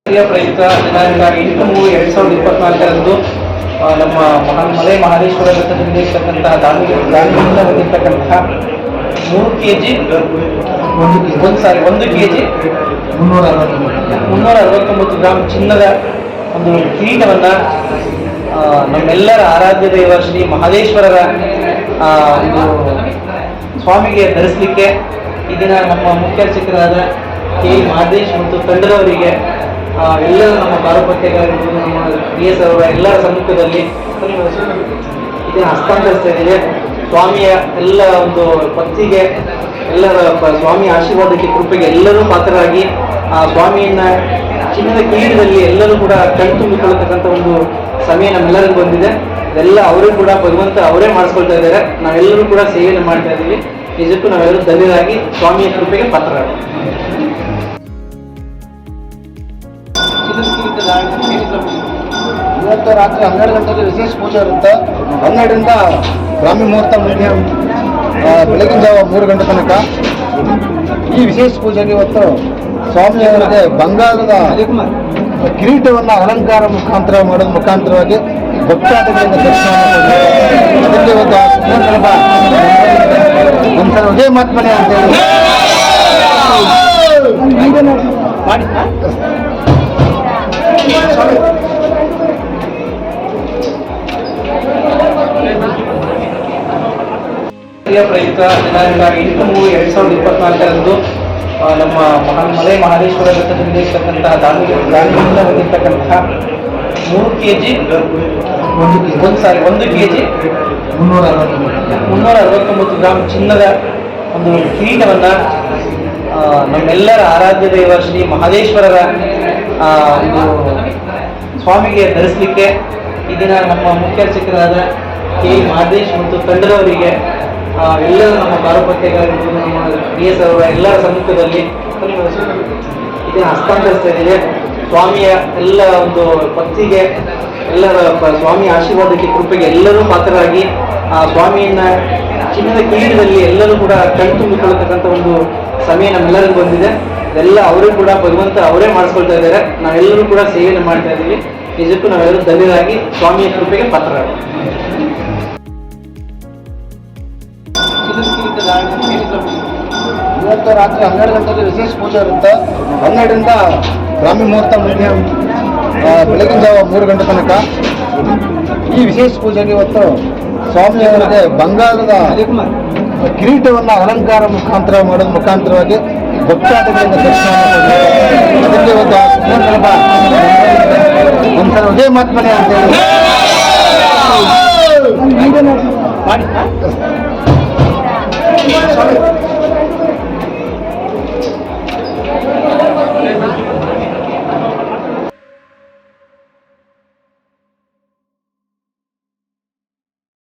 ಪ್ರಯುಕ್ತ ದಿನಾಂಕ 8/3/2024ರಂದು ನಮ್ಮ ಮಲೆ ಮಹದೇಶ್ವರ ಬೆಟ್ಟದಲ್ಲಿ ಇರ್ತಕ್ಕಂತಹ ದಾನಿಯಿಂದ ಹೊಂದಿರತಕ್ಕಂತಹ 1 ಕೆಜಿ 369 ಗ್ರಾಂ ಚಿನ್ನದ ಒಂದು ಕಿರೀಟವನ್ನು ನಮ್ಮೆಲ್ಲರ ಆರಾಧ್ಯ ದೇವ ಶ್ರೀ ಮಹದೇಶ್ವರರ ಒಂದು ಸ್ವಾಮಿಗೆ ಧರಿಸಲಿಕ್ಕೆ ಈ ದಿನ ನಮ್ಮ ಮುಖ್ಯ ಅರ್ಚಕರಾದ ಕೆ ಮಹದೇಶ್ ಮತ್ತು ತಂಡದವರಿಗೆ ಎಲ್ಲರೂ ನಮ್ಮ ಪಾರುಪತ್ಯಗಾರರು ನಮ್ಮ BS ಅವರ ಎಲ್ಲರ ಸಮ್ಮುಖದಲ್ಲಿ ಇದನ್ನು ಹಸ್ತಾಂತರಿಸ್ತಾ ಇದ್ದೇವೆ. ಸ್ವಾಮಿಯ ಎಲ್ಲ ಒಂದು ಭಕ್ತಿಗೆ ಎಲ್ಲರ ಸ್ವಾಮಿಯ ಆಶೀರ್ವಾದಕ್ಕೆ ಕೃಪೆಗೆ ಎಲ್ಲರೂ ಪಾತ್ರರಾಗಿ ಆ ಸ್ವಾಮಿಯನ್ನ ಚಿನ್ನದ ಕಿರೀಟದಲ್ಲಿ ಎಲ್ಲರೂ ಕೂಡ ಕಣ್ತುಂಬಿಕೊಳ್ಳತಕ್ಕಂಥ ಒಂದು ಸಮಯ ನಮ್ಮೆಲ್ಲರಿಗೂ ಬಂದಿದೆ. ಇದೆಲ್ಲ ಅವರೇ ಕೂಡ ಭಗವಂತ ಅವರೇ ಮಾಡಿಸ್ಕೊಳ್ತಾ ಇದ್ದಾರೆ. ನಾವೆಲ್ಲರೂ ಕೂಡ ಸೇವೆಯನ್ನು ಮಾಡ್ತಾ ಇದ್ದೀವಿ. ನಿಜಕ್ಕೂ ನಾವೆಲ್ಲರೂ ಧನ್ಯರಾಗಿ ಸ್ವಾಮಿಯ ಕೃಪೆಗೆ ಪಾತ್ರರಾಗಿ ಇವತ್ತು ರಾತ್ರಿ 12 ಗಂಟೆಗೆ ವಿಶೇಷ ಪೂಜೆ ಇರುತ್ತೆ. 12ರಿಂದ ಬ್ರಾಹ್ಮಿ ಮುಹೂರ್ತ ಮಧ್ಯ ಬೆಳಗಿನ ಜಾವ 3 ಗಂಟೆ ತನಕ ಈ ವಿಶೇಷ ಪೂಜೆಗೆ ಇವತ್ತು ಸ್ವಾಮಿಯವರಿಗೆ ಬಂಗಾರದ ಕಿರೀಟವನ್ನು ಅಲಂಕಾರ ಮಾಡೋದ್ರ ಮುಖಾಂತರವಾಗಿ ಭಕ್ತಾದಿಗಳಿಂದ ದರ್ಶನ ಅದಕ್ಕೆ ಇವತ್ತು ಒಂದ್ಸಲ ಉದಯ ಮಹಾತ್ಮನೆ ಅಂತೇಳಿ ಮಾಡಿ ಪ್ರಯುಕ್ತ ದಿನಾಂಕ 8/3/2024ರಂದು ನಮ್ಮ ಮಲೆ ಮಹದೇಶ್ವರ ಬೆಟ್ಟದಲ್ಲಿ ಇರ್ತಕ್ಕಂತಹ ದಾನಿಯಿಂದ ಹೊಂದಿರತಕ್ಕಂತಹ 1 ಕೆಜಿ 369 ಗ್ರಾಂ ಚಿನ್ನದ ಒಂದು ಕಿರೀಟವನ್ನು ನಮ್ಮೆಲ್ಲರ ಆರಾಧ್ಯ ದೇವ ಶ್ರೀ ಮಹದೇಶ್ವರರ ಒಂದು ಸ್ವಾಮಿಗೆ ಧರಿಸಲಿಕ್ಕೆ ಈ ದಿನ ನಮ್ಮ ಮುಖ್ಯ ಅರ್ಚಕರಾದ ಕೆ ಮಹದೇಶ್ ಮತ್ತು ತಂಡದವರಿಗೆ ಎಲ್ಲರೂ ನಮ್ಮ ಪಾರುಪತ್ಯಗಾರರು ನಮ್ಮ BS ಅವರ ಎಲ್ಲರ ಸಮ್ಮುಖದಲ್ಲಿ ಇದನ್ನು ಹಸ್ತಾಂತರಿಸ್ತಾ ಇದ್ದೇವೆ. ಸ್ವಾಮಿಯ ಎಲ್ಲ ಒಂದು ಭಕ್ತಿಗೆ ಎಲ್ಲರ ಸ್ವಾಮಿಯ ಆಶೀರ್ವಾದಕ್ಕೆ ಕೃಪೆಗೆ ಎಲ್ಲರೂ ಪಾತ್ರರಾಗಿ ಆ ಸ್ವಾಮಿಯನ್ನ ಚಿನ್ನದ ಕಿರೀಟದಲ್ಲಿ ಎಲ್ಲರೂ ಕೂಡ ಕಣ್ತುಂಬಿಕೊಳ್ಳತಕ್ಕಂಥ ಒಂದು ಸಮಯ ನಮ್ಮೆಲ್ಲರಿಗೂ ಬಂದಿದೆ. ಇದೆಲ್ಲ ಅವರೇ ಕೂಡ ಭಗವಂತ ಅವರೇ ಮಾಡಿಸ್ಕೊಳ್ತಾ ಇದ್ದಾರೆ. ನಾವೆಲ್ಲರೂ ಕೂಡ ಸೇವೆಯನ್ನು ಮಾಡ್ತಾ ಇದ್ದೀವಿ. ನಿಜಕ್ಕೂ ನಾವೆಲ್ಲರೂ ಧನ್ಯರಾಗಿ ಸ್ವಾಮಿಯ ಕೃಪೆಗೆ ಪಾತ್ರರಾಗಿ ಇವತ್ತು ರಾತ್ರಿ 12 ಗಂಟೆಗೆ ವಿಶೇಷ ಪೂಜೆ ಇರುತ್ತೆ. 12ರಿಂದ ಬ್ರಾಹ್ಮಿ ಮುಹೂರ್ತ ಮಧ್ಯ ಬೆಳಗಿನ ಜಾವ 3 ಗಂಟೆ ತನಕ ಈ ವಿಶೇಷ ಪೂಜೆಗೆ ಇವತ್ತು ಸ್ವಾಮಿಯವರಿಗೆ ಬಂಗಾರದ ಕಿರೀಟವನ್ನು ಅಲಂಕಾರ ಮಾಡೋದ್ರ ಮುಖಾಂತರವಾಗಿ ಭಕ್ತಾದಿಗಳಿಂದ ದರ್ಶನ ಅದಕ್ಕೆ ಇವತ್ತು ಒಂದ್ಸಲ ಉದಯ ಮಹಾತ್ಮನೆ ಅಂತೇಳಿ ಮಾಡಿ